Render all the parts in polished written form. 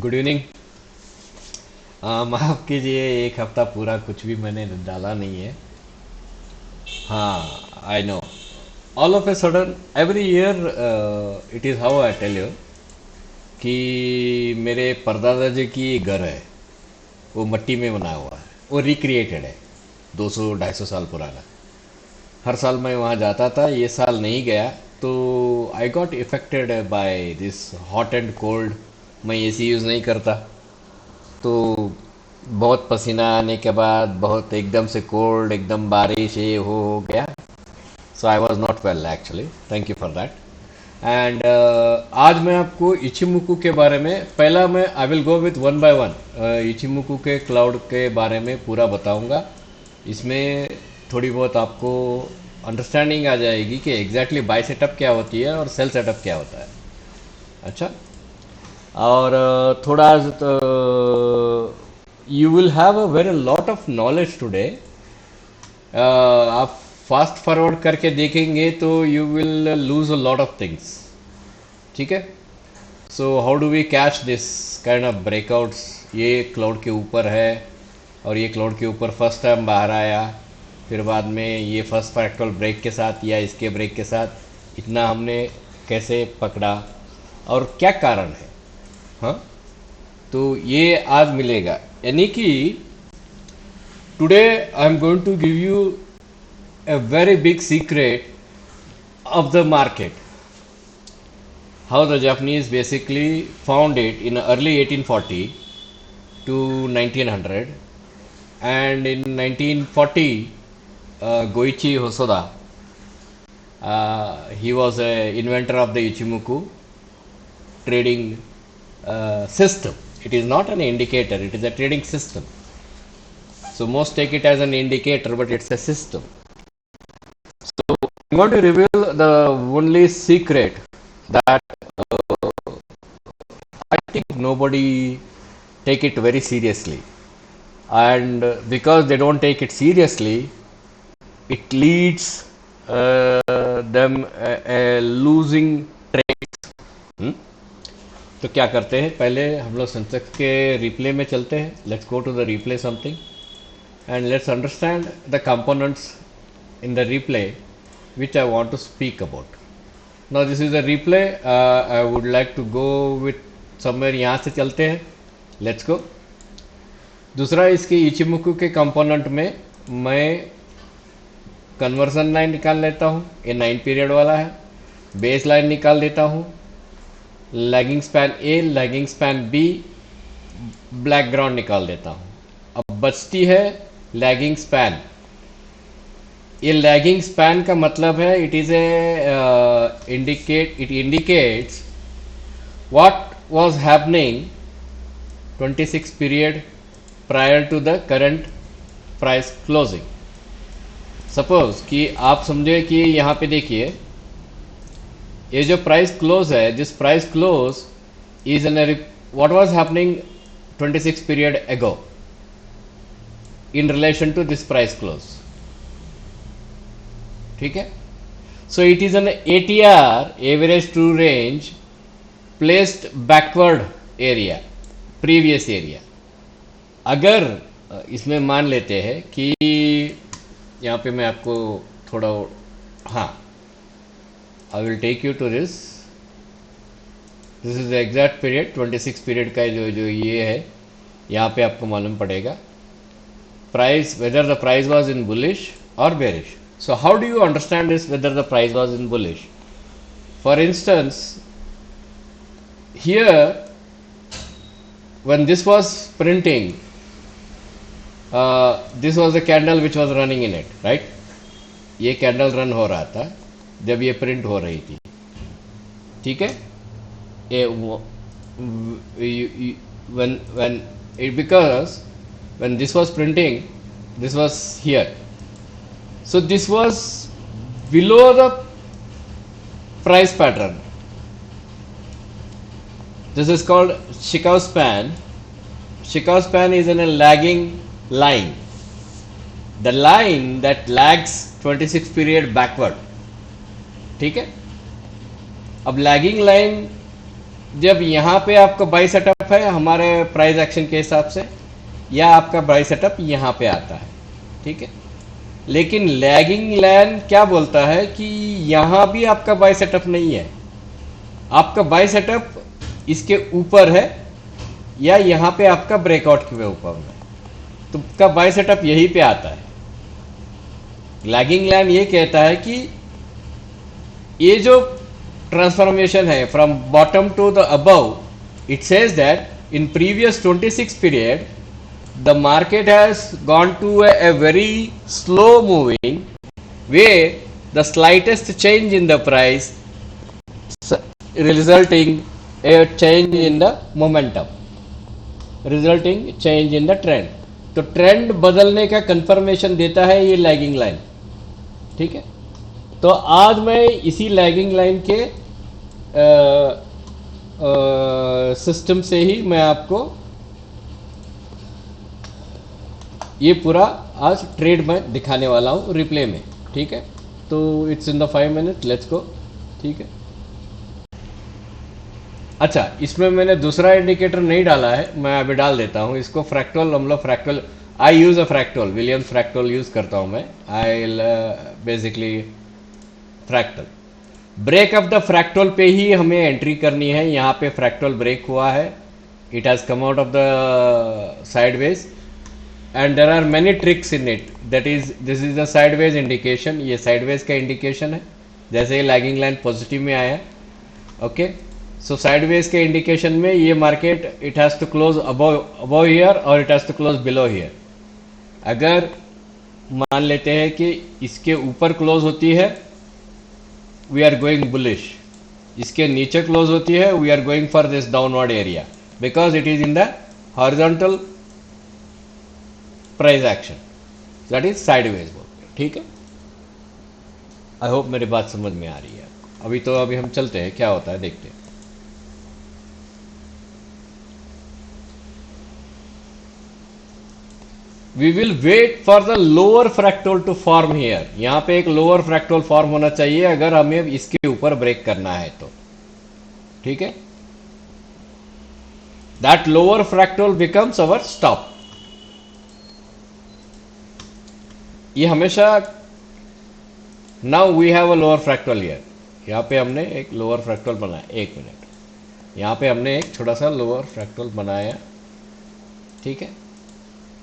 Good evening. माफ कीजिए, एक हफ्ता पूरा कुछ भी मैंने डाला नहीं है। हाँ, I know. All of a sudden every year it is how I tell you कि मेरे परदादा जी की घर है। वो मट्टी में बना हुआ है, वो रिक्रिएटेड है। 200-250 साल पुराना। हर साल मैं वहाँ जाता था, ये साल नहीं गया। तो I got affected by this hot and cold. मैं एसी यूज़ नहीं करता, तो बहुत पसीना आने के बाद बहुत एकदम से कोल्ड, एकदम बारिश ये हो गया। So I was not well actually. Thank you for that. And आज मैं आपको इचिमुकु के बारे में, पहला मैं I will go with one by one. Ichimoku के क्लाउड के बारे में पूरा बताऊंगा। इसमें थोड़ी बहुत आपको अंडरस्टैंडिंग आ जाएगी कि एग्जैक्टली बाय सेटअप क्या होती है और सेल सेटअप क्या होता है। अच्छा। और थोड़ा you will have a very lot of knowledge today. आप फास्ट फॉरवर्ड करके देखेंगे तो you will lose a lot of things. ठीक है। So how do we catch this kind of breakouts. ये क्लाउड के ऊपर है, और ये क्लाउड के ऊपर फर्स्ट टाइम बाहर आया। फिर बाद में ये फर्स्ट फ्रैक्टल ब्रेक के साथ या इसके ब्रेक के साथ इतना हमने कैसे पकड़ा, और क्या कारण है। हाँ, तो ये आज मिलेगा। यानी कि today I am going to give you a very big secret of the market. How the Japanese basically found it in early 1840 to 1900, and in 1940, Goichi Hosoda, he was a inventor of the Ichimoku trading system. It is not an indicator; it is a trading system. So most take it as an indicator, but it's a system. I'm going to reveal the only secret that I think nobody take it very seriously, and because they don't take it seriously, it leads them a losing trade. hmm? तो क्या करते हैं, पहले हम लोग Sensex के replay में चलते हैं। Let's go to the replay something and let's understand the components in the replay which I want to speak about. Now this is a replay. I would like to go with somewhere, यहाँ से चलते हैं। Let's गो। दूसरा, इसके इचिमुकु के component में मैं conversion line निकाल लेता हूँ। ये 9 पीरियड वाला है। बेस लाइन निकाल देता हूँ। Lagging span A, lagging span B, black ground निकाल देता हूँ। अब बचती है लैगिंग स्पैन। ये लैगिंग स्पैन का मतलब है it is a it indicates what was happening 26 period prior to the current price closing. Suppose कि आप समझे कि यहाँ पे देखिए, ये जो प्राइस क्लोज है, this price close is an what was happening 26 period ago in relation to this price close. ठीक है। So it is N ATR, average true range, placed backward area, previous area. अगर इसमें मान लेते हैं कि यहाँ पे मैं आपको थोड़ा, हाँ, I will take you to this is the exact period 26 period का जो जो ये है, यहाँ पे आपको मालूम पड़ेगा price, whether the price was in bullish or bearish. So how do you understand this, whether the price was in bullish? For instance, here when this was printing, this was the candle which was running in it, right? ये candle run हो रहा था जब ये print हो रही थी। ठीक है। ये when it, because when this was printing, this was here, so this was below the price pattern. This is called Chicago span. Chicago span is in a lagging line, the line that lags 26 period backward. ठीक है। अब lagging line जब यहाँ पे आपका by setup है हमारे price action के हिसाब से, या आपका बाई सेटअप यहाँ पे आता है, ठीक है। लेकिन लैगिंग लाइन क्या बोलता है कि यहाँ भी आपका बाई सेटअप नहीं है, आपका बाई सेटअप इसके ऊपर है या यहाँ पे आपका ब्रेकआउट के ऊपर है, तो आपका बाई सेटअप यहीं पे आता है। लैगिंग लाइन ये कहता है कि ये जो ट्रांसफॉर्मेशन है from bottom to the above, it says that in previous 26 period the market has gone to a very slow moving where the slightest change in the price resulting a change in the momentum, resulting change in the trend। तो trend बदलने का confirmation देता है ये lagging line, ठीक है। तो आज मैं इसी लैगिंग लाइन के सिस्टम से ही मैं आपको ये पूरा आज ट्रेड में दिखाने वाला हूँ रिप्ले में, ठीक है। तो it's in the 5 minute, let's go, ठीक है। अच्छा, इसमें मैंने दूसरा इंडिकेटर नहीं डाला है, मैं अभी डाल देता हूँ इसको। फ्रैक्टल, हम लोग fractal, I use a fractal, Williams fractal use करता हूँ मैं। I basically fractal break of the fractal पे ही हमें एंट्री करनी है। यहाँ पे फ्रैक्टल ब्रेक हुआ है, it has come out of the sideways and there are many tricks in it, that is this is the sideways indication, ये sideways का indication है, जैसे ये lagging line पॉजिटिव में आया, ओके। सो sideways के indication में ये market it has to close above here और it has to close below here। अगर मान लेते हैं कि इसके ऊपर क्लोज होती है we are going bullish, इसके नीचे क्लोज होती है we are going for this downward area because it is in the horizontal price action, that is sideways बोलते हैं, ठीक है। आई होप मेरी बात समझ में आ रही है आपको। अभी हम चलते हैं, क्या होता है देखते हैं। We will wait for the lower fractal to form here. यहां पे एक लोअर फ्रैक्टल फॉर्म होना चाहिए अगर हमें इसके ऊपर ब्रेक करना है तो, ठीक है। That lower fractal becomes our stop. ये हमेशा, now we have a lower fractal here, यहाँ पे हमने एक लोअर फ्रैक्टल बनाया, एक मिनट, यहाँ पे हमने एक छोटा सा लोअर फ्रैक्टल बनाया, ठीक है।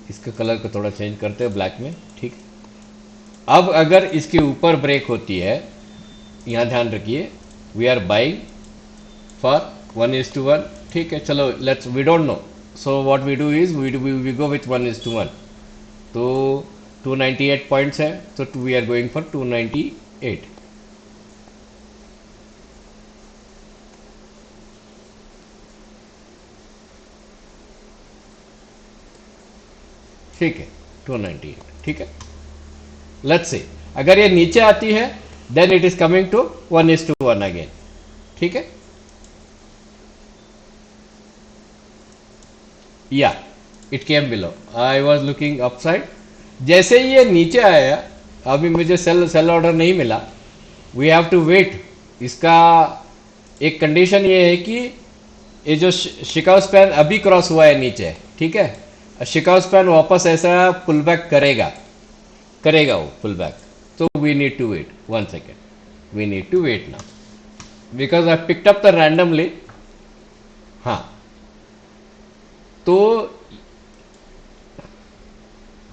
इसके कलर को थोड़ा चेंज करते हैं ब्लैक में, ठीक है। अब अगर इसके ऊपर ब्रेक होती है, यहाँ ध्यान रखिए, वी आर बाइंग फॉर 1:1, ठीक है। चलो let's, we don't know, so what we do is we go with 1:1। तो 298 पॉइंट्स है, तो वी आर गोइंग फॉर 298, ठीक है, 298, ठीक है। लेट्स से अगर ये नीचे आती है then it is coming to 1:1 again, ठीक है। या it came below, I was looking upside, जैसे ही ये नीचे आया, अभी मुझे सेल ऑर्डर नहीं मिला, वी हैव टू वेट। इसका एक कंडीशन ये है कि ये जो शिकाउ स्पैन अभी क्रॉस हुआ है नीचे, ठीक है, शिकाउ स्पैन वापस ऐसा पुल बैक करेगा वो पुल बैक, तो we need to wait 1 second, we need to wait now because I picked up the randomly. हाँ, तो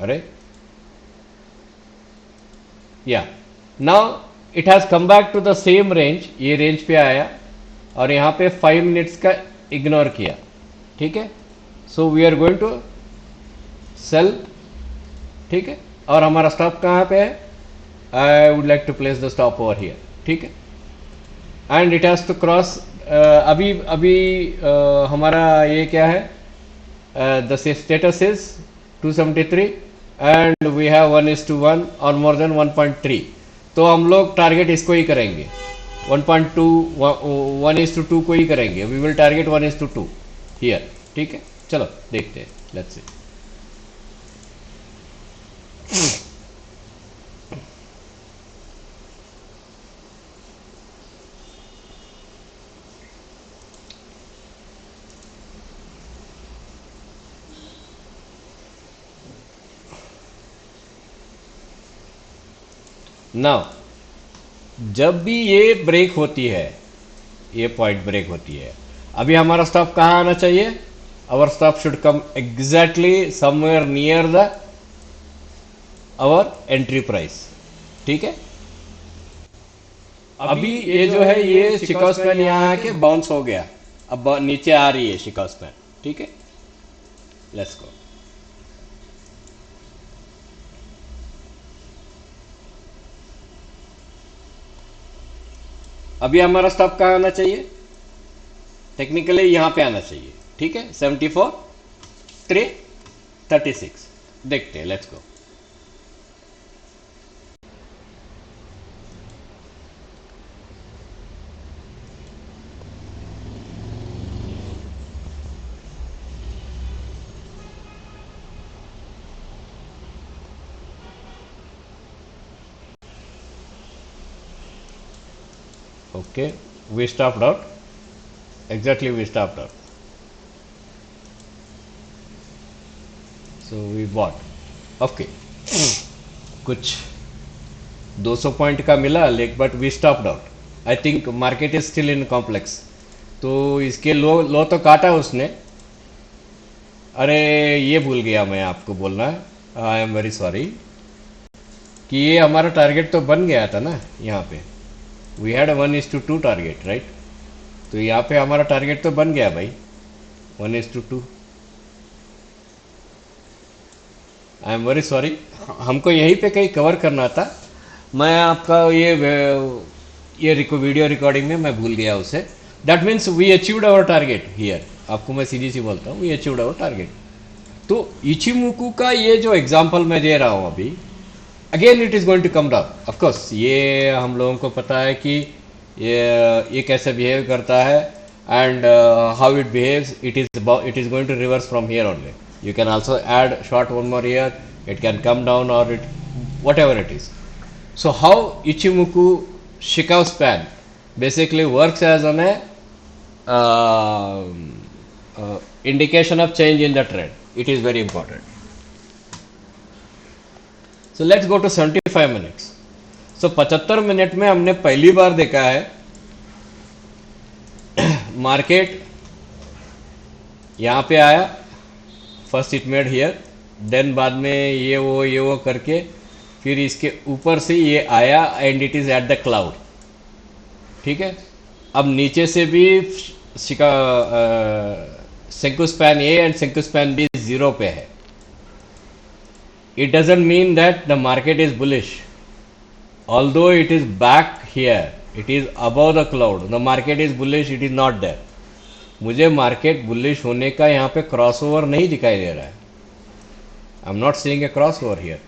अरे yeah now it has come back to the same range, ये रेंज पे आया और यहां पे 5 मिनट्स का इग्नोर किया, ठीक है। So we are going to sell, ठीक है। और हमारा स्टॉप कहां पे है, I would like to place the stop over here, ठीक है। And it has to cross, अभी हमारा ये क्या है, the status is 273 and we have 1:1 और मोर देन 1.3, तो हम लोग टारगेट इसको ही करेंगे, 1.2 1:2 को ही करेंगे। वी विल टारगेट 1:2 हियर, ठीक है। चलो देखते हैं, लेट्स सी। नाउ जब भी ये ब्रेक होती है, ये पॉइंट ब्रेक होती है, अभी हमारा स्टॉप कहाँ आना चाहिए? Our stop should come exactly somewhere near the our entry price. ठीक है, अभी ये जो है ये शिकागो स्पैन यहाँ आके बाउंस हो गया, अब नीचे आ रही है शिकागो स्पैन। ठीक है, लेट्स गो। अभी हमारा स्टॉप कहाँ आना चाहिए? टेक्निकली यहां पे आना चाहिए। ठीक है, 74 336 देखते हैं, let's go. Okay, we stopped out, exactly we stopped out, so we bought. Okay, कुछ 200 पॉइंट का मिला, लेकिन but we stopped out. I think market is still in complex, तो इसके लो लो तो काटा उसने। अरे ये भूल गया मैं आपको बोलना, आई एम वेरी सॉरी, कि ये हमारा टारगेट तो बन गया था ना यहाँ पे। We had 1:2 target, right? तो यहाँ पे हमारा टारगेट तो बन गया भाई, 1:2। आई एम वेरी सॉरी, हमको यहीं पे कहीं कवर करना था। मैं आपका ये वीडियो रिकॉर्डिंग में मैं भूल गया उसे। That means we achieved our target here. आपको मैं सीधी सी बोलता हूँ, वी अचीव्ड आवर टारगेट। तो इचिमुकु का ये जो एग्जाम्पल मैं दे रहा हूँ अभी, again it is going to come down. Of course ये हम लोगों को पता है कि ये कैसे बिहेव करता है, and how it behaves. It is going to reverse from here only. You can also add short one more here, it can come down, or it whatever it is. So how Ichimoku Shikao span basically works as on a indication of change in the trend. It is very important. So let's go to 75 minutes. So 75 minute में हमने पहली बार देखा है market यहाँ पे आया, first it made here, then बाद में ये वो करके फिर इसके ऊपर से ये आया and it is at the cloud. ठीक है, अब नीचे से भी senkou span A and senkou span B 0 पे है। It doesn't mean that the market is bullish, although it is back here, it is above the cloud, the market is bullish, it is not there. मुझे market bullish होने का यहाँ पे crossover नहीं दिखाई दे रहा है। I am not seeing a crossover here.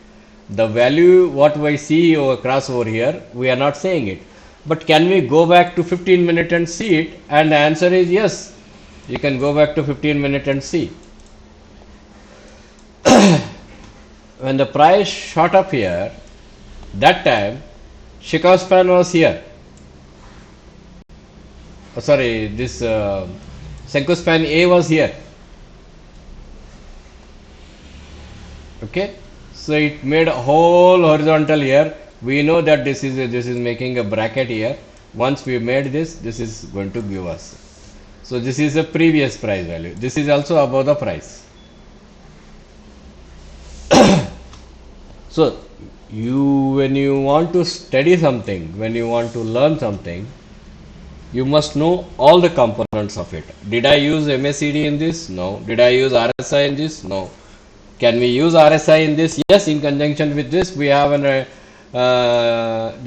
The value what we see over crossover here, we are not saying it, but can we go back to 15 minute and see it? And the answer is yes, you can go back to 15 minute and see. When the price shot up here, that time Chicago span was here. Oh, sorry, this Senko span A was here. Okay, so it made a whole horizontal here. We know that this is making a bracket here. Once we made this is going to give us. So this is a previous price value. This is also above the price. So when you want to study something, when you want to learn something, you must know all the components of it. Did I use MACD in this? No. Did I use RSI in this? No. Can we use RSI in this? Yes, in conjunction with this we have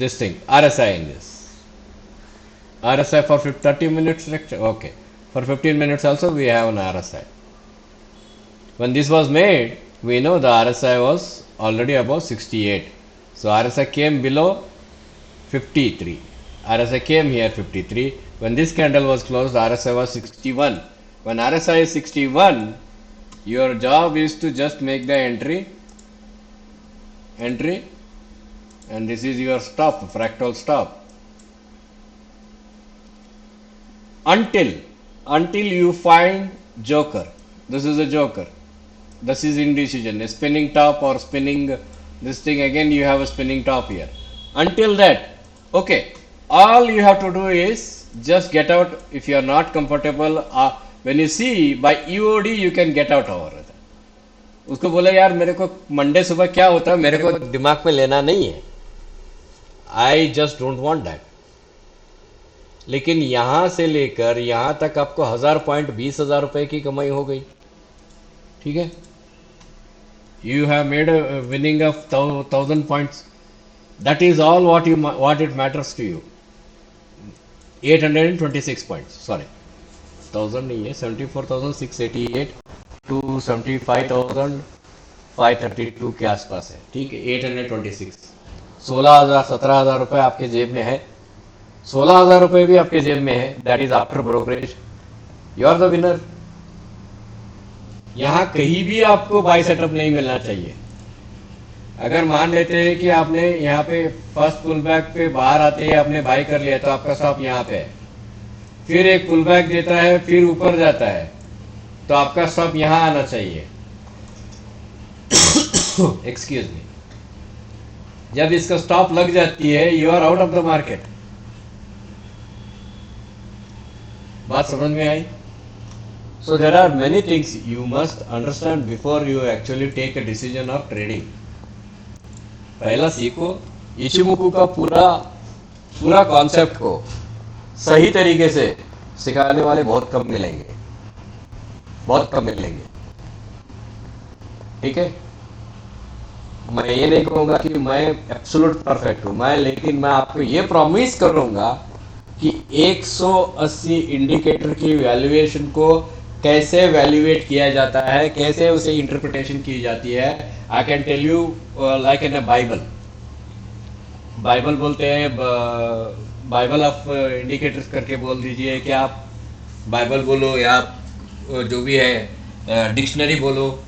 this thing, RSI in this. RSI for 30 minutes lecture. Okay. For 15 minutes also we have an RSI. When this was made, we know the RSI was already above 68. So RSI came below 53. RSI came here 53. When this candle was closed, RSI was 61. When RSI is 61, your job is to just make the entry, and this is your stop, fractal stop. Until you find joker. This is a joker. This is indecision, a spinning top or spinning this thing. Again you have a spinning top here. Until that, okay, all you have to do is just get out if you are not comfortable. When you see by EOD, you can get out over it. उसको बोला यार मेरे को Monday सुबह क्या होता है मेरे को दिमाग में लेना नहीं है, I just don't want that. लेकिन यहां से लेकर यहां तक आपको 1000 पॉइंट 20,000 रुपए की कमाई हो गई. ठीक है, you have made winning of 1000 points. That is all what it matters to you. 826 points, sorry 1000 नहीं है, 74,688 टू 75,532 के आसपास है. ठीक है, 826, 16,000 17,000 रुपए आपके जेब में है. 16,000 रुपए भी आपके जेब में है. That is after brokerage. You are the winner. यहां कहीं भी आपको बाय सेटअप नहीं मिलना चाहिए. अगर मान लेते हैं कि आपने यहाँ पे फर्स्ट पुल बैक पे बाहर आते ही आपने बाय कर लिया तो आपका स्टॉप यहाँ पे है, फिर एक पुल बैक देता है, फिर ऊपर जाता है, तो आपका स्टॉप यहां आना चाहिए. Excuse me. जब इसका स्टॉप लग जाती है you are out of the market. बात समझ में आई? So there are many things you must understand before you actually take a decision of trading. पहला सीखो. इशिमोकू का पूरा कॉन्सेप्ट को सही तरीके से सिखाने वाले बहुत कम मिलेंगे, बहुत कम मिलेंगे. ठीक है, मैं ये नहीं कहूंगा कि मैं एब्सोल्यूट परफेक्ट हूं, लेकिन मैं आपको ये प्रॉमिस करूंगा कि 180 इंडिकेटर की वैल्यूएशन को कैसे वैल्यूएट किया जाता है, कैसे उसे इंटरप्रिटेशन की जाती है. I can tell you like in a Bible बोलते हैं, बाइबल ऑफ इंडिकेटर्स करके बोल दीजिए कि आप बाइबल बोलो या जो भी है डिक्शनरी बोलो.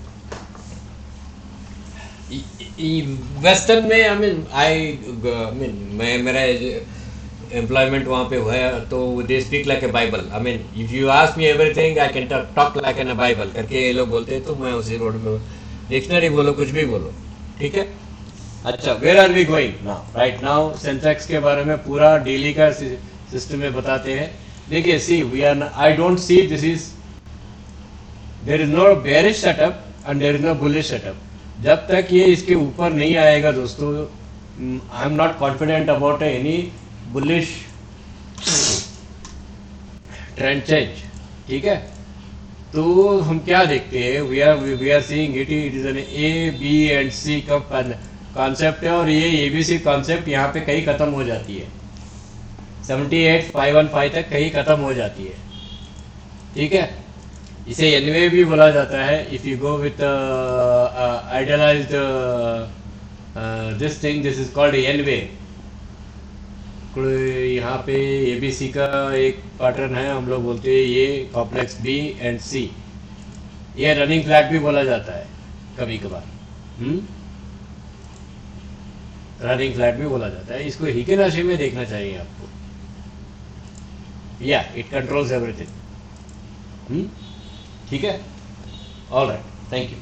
वेस्टर्न में मैं मेरा एम्प्लॉयमेंट वहाँ पे हुआ है तो they speak like a Bible. I mean if you ask me everything I can talk like an a Bible करके ये लोग बोलते हैं, तो मैं उसी रोड में डिक्शनरी बोलो, कुछ भी बोलो. ठीक है. अच्छा, where are we going now? Right now Sensex के बारे में पूरा डेली का सिस्टम में बताते हैं. देखिए, see we are, I don't see this is, there is no bearish setup and there is no bullish setup. जब तक ये इसके ऊपर नहीं आएगा दोस्तों, I am not confident about any bullish trend change. ठीक है, तो हम क्या देखते हैं, we are seeing it is an A B and C का कॉन्सेप्ट है, और ये एबीसी कॉन्सेप्ट यहाँ पे कहीं खत्म हो जाती है. 78,515 तक कहीं खत्म हो जाती है. ठीक है, इसे एनवे भी बोला जाता है. If you go with idealised this thing, this is called envy. यहाँ पे एबीसी का एक पैटर्न है, हम लोग बोलते हैं ये कॉम्प्लेक्स बी एंड सी. ये रनिंग फ्लैग भी बोला जाता है कभी कभार. रनिंग फ्लैग भी बोला जाता है. इसको हिकेनाशी में देखना चाहिए आपको. या इट कंट्रोल्स एवरीथिंग. ठीक है, ऑल राइट, थैंक यू.